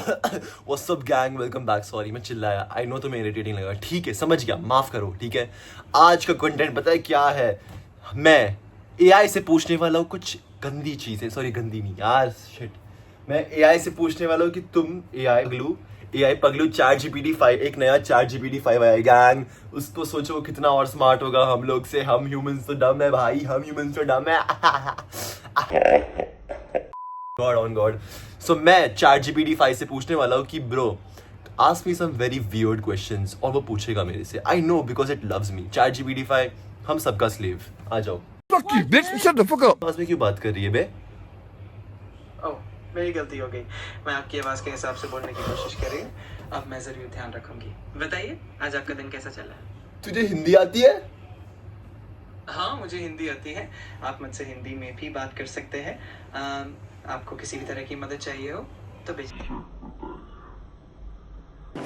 What's up gang, welcome back. Sorry मैं चिल्लाया, I know तुम्हें इरिटेटिंग लगा, ठीक है समझ गया, माफ करो। ठीक है, आज का कंटेंट पता है क्या है? मैं एआई से पूछने वाला हूँ कुछ गंदी चीजें। सॉरी गंदी नहीं यार, शिट। मैं एआई से पूछने वाला हूँ कि तुम एआई पगलू चैट जीपीटी 5, एक नया चैट जीपीटी 5 आया गैंग। उसको सोचो कितना और स्मार्ट होगा हम लोग से। हम ह्यूमंस तो डम है भाई, हम ह्यूमंस तो डम है। God on God. सो मैं चैट जीपीटी 5 से पूछने वाला हूँ कि bro ask me some very weird questions, और वो पूछेगा मेरे से। I know because it loves me. ChatGPT 5 हम सबका स्लेव। आ जाओ। Fuck you, bitch! Shut the fuck up! पास में क्यों बात कर रही है बे? ओह, मेरी गलती हो गई। मैं आपकी आवाज़ के हिसाब से बोलने की कोशिश कर रही हूँ। अब मैं ज़रूर ध्यान रखूंगी। बताइए, आज आपका दिन कैसा चल रहा है? तुझे हिंदी आती है? हाँ, मुझे हिंदी आती है। आप मुझसे हिंदी में भी बात कर सकते हैं। आपको किसी भी तरह की मदद चाहिए हो तो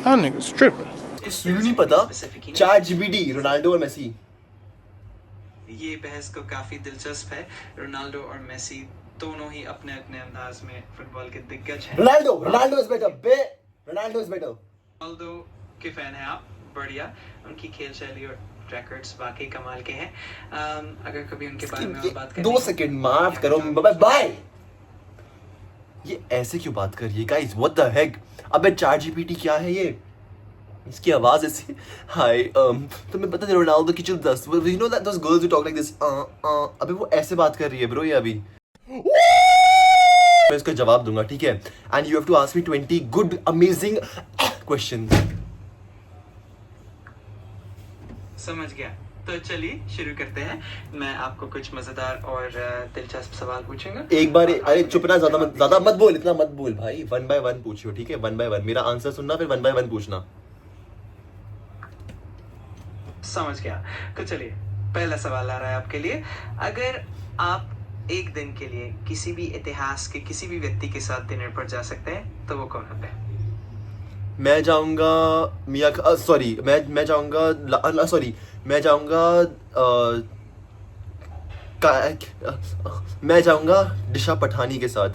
That nigga's tripping. उसको सुन नहीं पता। चैट जीपीटी, रोनाल्डो और मेसी। ये बहस को काफी दिलचस्प है। रोनाल्डो और मेसी दोनों ही अपने अपने अंदाज में फुटबॉल के दिग्गज हैं। रोनाल्डो इज बेटर बे। Ronaldo is better. रोनाल्डो के फैन हैं आप? बढ़िया। उनकी खेल शैली और रिकॉर्ड्स वाकई कमाल के हैं। अगर कभी उनके बारे में और बात करें। 2 सेकंड माफ करो, बाय। ये ऐसे क्यों बात कर रही है गाइस? What the heck? अबे चैट जीपीटी क्या है ये? इसकी आवाज ऐसी। हाय तुम्हें पता है रोनाल्डो की जो 10 you know that those girls who talk like this अबे वो ऐसे बात कर रही है ब्रो। ये अभी मैं इसका जवाब दूंगा, ठीक है? And you have to ask me 20 good amazing questions. समझ गया। तो चलिए शुरू करते हैं। मैं आपको कुछ मजेदार और दिलचस्प सवाल पूछूंगा। एक बार अरे चुप ना, ज्यादा मत बोल, इतना मत बोल भाई। 1 बाय 1 पूछियो, ठीक है? 1 बाय 1 मेरा आंसर सुनना, फिर 1 बाय 1 पूछना। समझ गया। तो चलिए पहला सवाल आ रहा है आपके लिए। अगर आप एक दिन के लिए किसी भी इतिहास के किसी भी व्यक्ति के साथ डिनर पर जा सकते हैं तो वो कौन होते हैं? मैं जाऊंगा सॉरी मैं जाऊंगा सॉरी मैं जाऊंगा मैं जाऊंगा दिशा पठानी के साथ,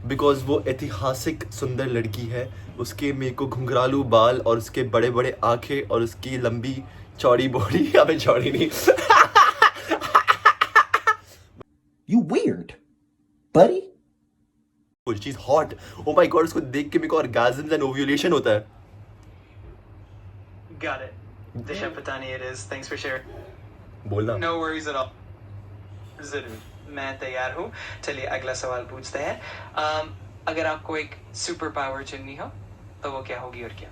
बिकॉज वो ऐतिहासिक सुंदर लड़की है। उसके मेरे को घुंघरालू बाल और उसके बड़े बड़े आंखें और उसकी लंबी चौड़ी बॉडी। अबे चौड़ी नहीं। You weird, buddy. She's hot. Oh my god, उसको देख के मेरे को orgasms and ovulation होता है। Got it. Disha Patani it is. Thanks for sharing. बोलना। No worries at all. जरूर, मैं तैयार हूँ। चलिए अगला सवाल पूछते हैं। अगर आपको एक सुपर पावर चुननी हो तो वो क्या होगी और क्या?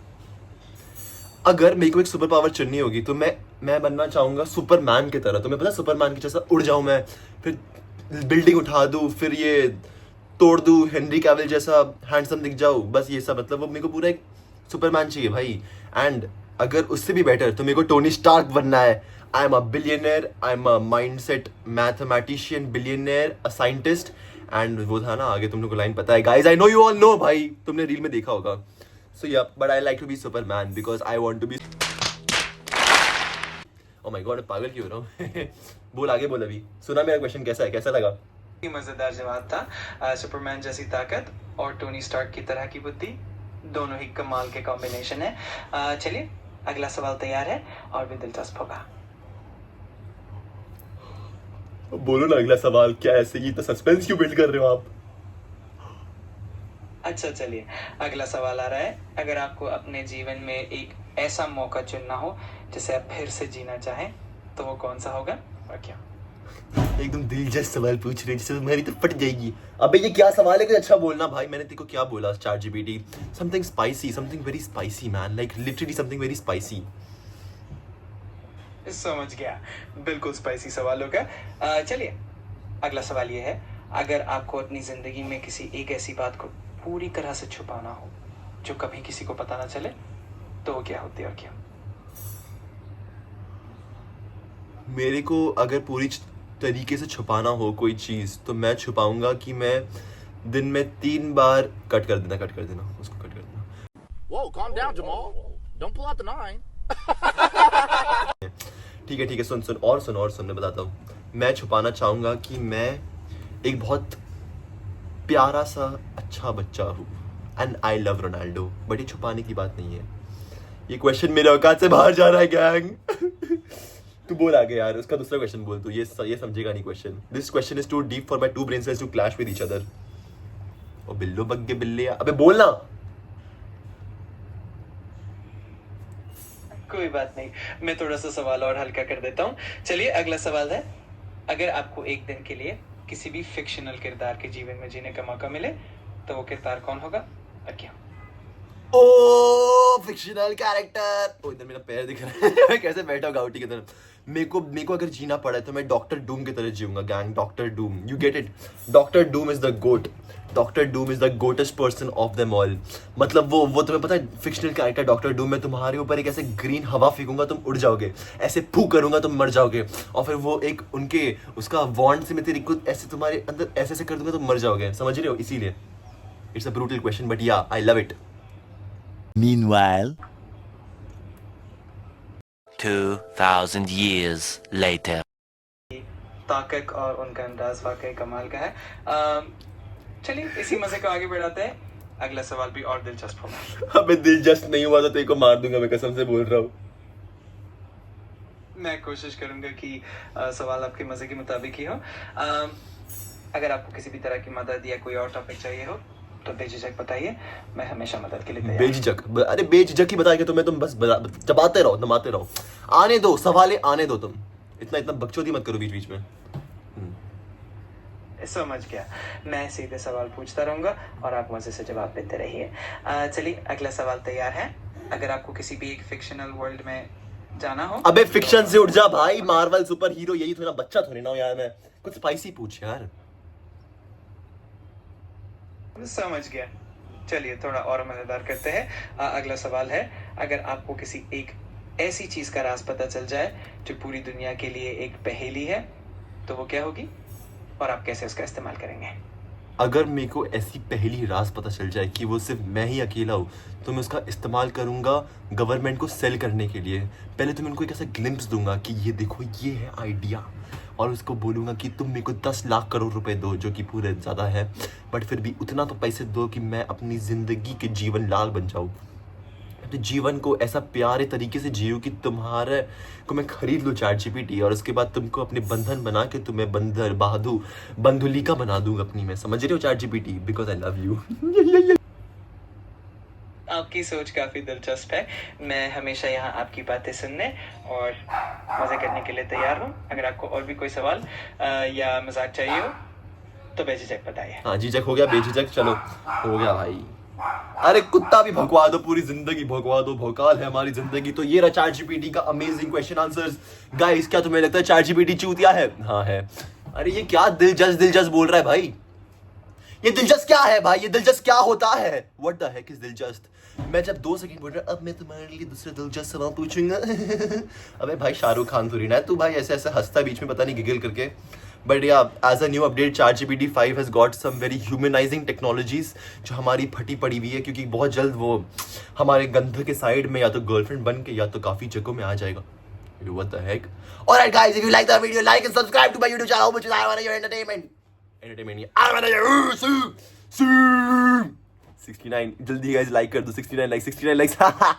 अगर मेरे को एक सुपर पावर चुननी होगी तो मैं बनना चाहूंगा सुपरमैन की तरह। तुम्हें पता है सुपरमैन की जैसा उड़ जाऊं मैं, फिर बिल्डिंग उठा दूं, फिर ये तोड़ दूं, हेनरी कैविल जैसा हैंडसम दिख जाऊं। बस ये सब, मतलब वो मेरे को पूरा एक सुपरमैन चाहिए भाई। एंड अगर उससे भी बेटर तो मेरे को टोनी स्टार्क बनना है। I am a billionaire, I am a mindset mathematician, billionaire, a scientist. And वो था ना आगे, तुम लोग को लाइन पता है guys, I know you all know भाई, तुमने रील में देखा होगा। So yeah, but I like to be Superman because I want to be. Oh my God, पागल क्यों हो रहा हूँ? बोल आगे बोल अभी। सुना मेरा क्वेश्चन कैसा है, कैसा लगा? मजेदार जवाब था। सुपरमैन जैसी ताकत और टोनी स्टार्क की तरह की बुद्धि, दोनों ही कमाल के कॉम्बिनेशन है। चलिए अगला सवाल तैयार है और भी दिलचस्प होगा। बोलो ना अगला सवाल क्या है? ऐसे ये तो सस्पेंस क्यों बिल्ड कर रहे हो आप? अच्छा चलिए अगला सवाल आ रहा है। अगर आपको अपने जीवन में एक ऐसा मौका चुनना हो जिसे आप फिर से जीना चाहें तो वो कौन सा होगा और क्या? एकदम दिलचस्प सवाल पूछ रहे हैं जिससे तुम्हारी तो फट जाएगी। अबे ये क्या सवाल है? कुछ अच्छा बोलना भाई। मैंने तेरे को क्या बोला? Chat GPT something spicy, something very spicy man, like literally something very spicy. समझ गया, बिल्कुल स्पाइसी सवाल होगा। चलिए अगला सवाल ये है। अगर आपको अपनी जिंदगी में किसी एक ऐसी बात को पूरी तरह से छुपाना हो जो कभी किसी को पता ना चले तो वो क्या होती है और क्या? मेरे को अगर पूरी तरीके से छुपाना हो कोई चीज तो मैं छुपाऊंगा कि मैं दिन में 3 बार कट कर देना उसको कट कर देना। Whoa, calm down, Jamal. Don't pull out the 9. ठीक है सुन मैं बताता हूँ। मैं छुपाना चाहूंगा कि मैं एक बहुत प्यारा सा अच्छा बच्चा हूँ। And I love Ronaldo, but ये छुपाने की बात नहीं है। ये क्वेश्चन मेरे औकात से बाहर जा रहा है गैंग। तू बोल आगे यार, उसका दूसरा क्वेश्चन बोल तू, ये समझेगा नहीं question. This question is too deep for my two brain cells to clash with each other. ओ बिल्लो बग्गे बिल्ले, अबे बोलना। कोई बात नहीं, मैं थोड़ा सा सवाल और हल्का कर देता हूँ। चलिए अगला सवाल है, अगर आपको एक दिन के लिए किसी भी फिक्शनल किरदार के जीवन में जीने का मौका मिले तो वो किरदार कौन होगा और क्यों? ओ फिक्शनल कैरेक्टर। ओ इधर मेरा पैर दिख रहा है। मैं कैसे बैठा हूँ गाउटी की तरह। मेरे को अगर जीना पड़ा तो मैं डॉक्टर डूम की तरह जीऊंगा gang. Doctor Doom, you get it? Doctor Doom is the GOAT. Doctor Doom is the goatest person of them all. मतलब वो तुम्हें पता है फिक्शनल कैरेक्टर डॉक्टर डूम, मैं तुम्हारे ऊपर एक ऐसे ग्रीन हवा फेंकूंगा, तुम उड़ जाओगे। ऐसे फू करूंगा, तुम मर जाओगे। और फिर वो एक उनके उसका वॉन्ड से मैं तेरी खुद ऐसे तुम्हारे अंदर ऐसे ऐसे कर दूंगा, तुम मर जाओगे। समझ रहे हो? इसीलिए it's a brutal question, but yeah I love it. Meanwhile, 2,000 years later. ताकक और उनका अंदाज वाकई कमाल का है। चलिए इसी मजे को आगे बढ़ाते हैं, अगला सवाल भी और दिलचस्प होगा। अबे दिलचस्प नहीं हुआ तो तेरे को मार दूंगा, मैं कसम से बोल रहा हूँ। मैं कोशिश करूंगा कि सवाल आपके मजे के मुताबिक ही हो। अगर आपको किसी भी तरह की मदद या कोई और टॉपिक चाहिए हो तो बेझिझक बताइए, मैं हमेशा मदद के लिए तैयार हूं। बेझिझक? अरे बेझिझक ही बताएंगे तुम्हें, तुम बस चबाते रहो, नमाते रहो। आने दो सवाल, आने दो। तुम इतना बकचोदी मत करो बीच बीच में। समझ गया, मैं सीधे सवाल पूछता रहूंगा और आप मजे से जवाब देते रहिए। चलिए अगला सवाल तैयार है। अगर आपको किसी भी एक फिक्शनल वर्ल्ड में जाना हो। अबे फिक्शन से उठ जा भाई, मार्वल सुपर हीरो यही थोड़ा बच्चा थोड़ी ना हो यार। मैं कुछ स्पाइसी पूछ यार। समझ गया, चलिए थोड़ा और मजेदार करते हैं। अगला सवाल है, अगर आपको किसी एक ऐसी चीज का राज पता चल जाए जो पूरी दुनिया के लिए एक पहेली है तो वो क्या होगी और आप कैसे उसका इस्तेमाल करेंगे? अगर मेरे को ऐसी पहली राज पता चल जाए कि वो सिर्फ मैं ही अकेला हूँ तो मैं उसका इस्तेमाल करूंगा गवर्नमेंट को सेल करने के लिए। पहले तो मैं उनको एक ऐसा ग्लिम्स दूंगा कि ये देखो ये है आइडिया, और उसको बोलूंगा कि तुम मेरे को 10 लाख करोड़ रुपए दो, जो कि पूरे ज़्यादा है, बट फिर भी उतना तो पैसे दो कि मैं अपनी ज़िंदगी के जीवन लाल बन जाऊँ। अपने जीवन को ऐसा प्यारे तरीके से जियो कि तुम्हारे को मैं खरीद लूँ ChatGPT, और उसके बाद तुमको अपने बंधन बना के तुम्हें बंदर बंधुलिका बना दूंगा अपनी में। समझ रहे हो ChatGPT? Because I love you. आपकी सोच काफी दिलचस्प है। मैं हमेशा यहाँ आपकी बातें सुनने और मजे करने के लिए तैयार हूँ। अगर आपको और भी कोई सवाल या मजाक चाहिए हो तो बेझिझक बताइए। हाँ झिझक हो गया, बेझिझक चलो हो गया भाई। अरे कुत्ता भी भगवा दो, पूरी जिंदगी भगवा दो, भौकाल है हमारी जिंदगी। तो ये रहा ChatGPT का अमेजिंग क्वेश्चन आंसर्स। गाइस क्या तुम्हें लगता है ChatGPT चूतिया है? हाँ है। अरे ये क्या दिलचस्प बोल रहा है भाई? ये दिलचस्प क्या है भाई? ये दिलचस्प क्या होता है? व्हाट द हेक इज दिलचस्प? मैं जब 2 सेकंड बोल रहा अब मैं तुम्हारे लिए दूसरे दिलचस्प सवाल पूछूंगा। अबे भाई शाहरुख खान थोड़ी ना है तू भाई, ऐसे ऐसे हंसता बीच में पता नहीं गिगल करके। But yeah as a new update ChatGPT 5 has got some very humanising technologies जो हमारी फटी पड़ी हुई है, क्योंकि बहुत जल्द वो हमारे गंध के साइड में या तो गर्लफ्रेंड बन के या तो काफी जगहों में आ जाएगा। What the heck? Alright guys, if you like the video, like and subscribe to my YouTube channel, which is I Wanna Your Entertainment. I Wanna Your 69 जल्दी guys like कर दो, 69 likes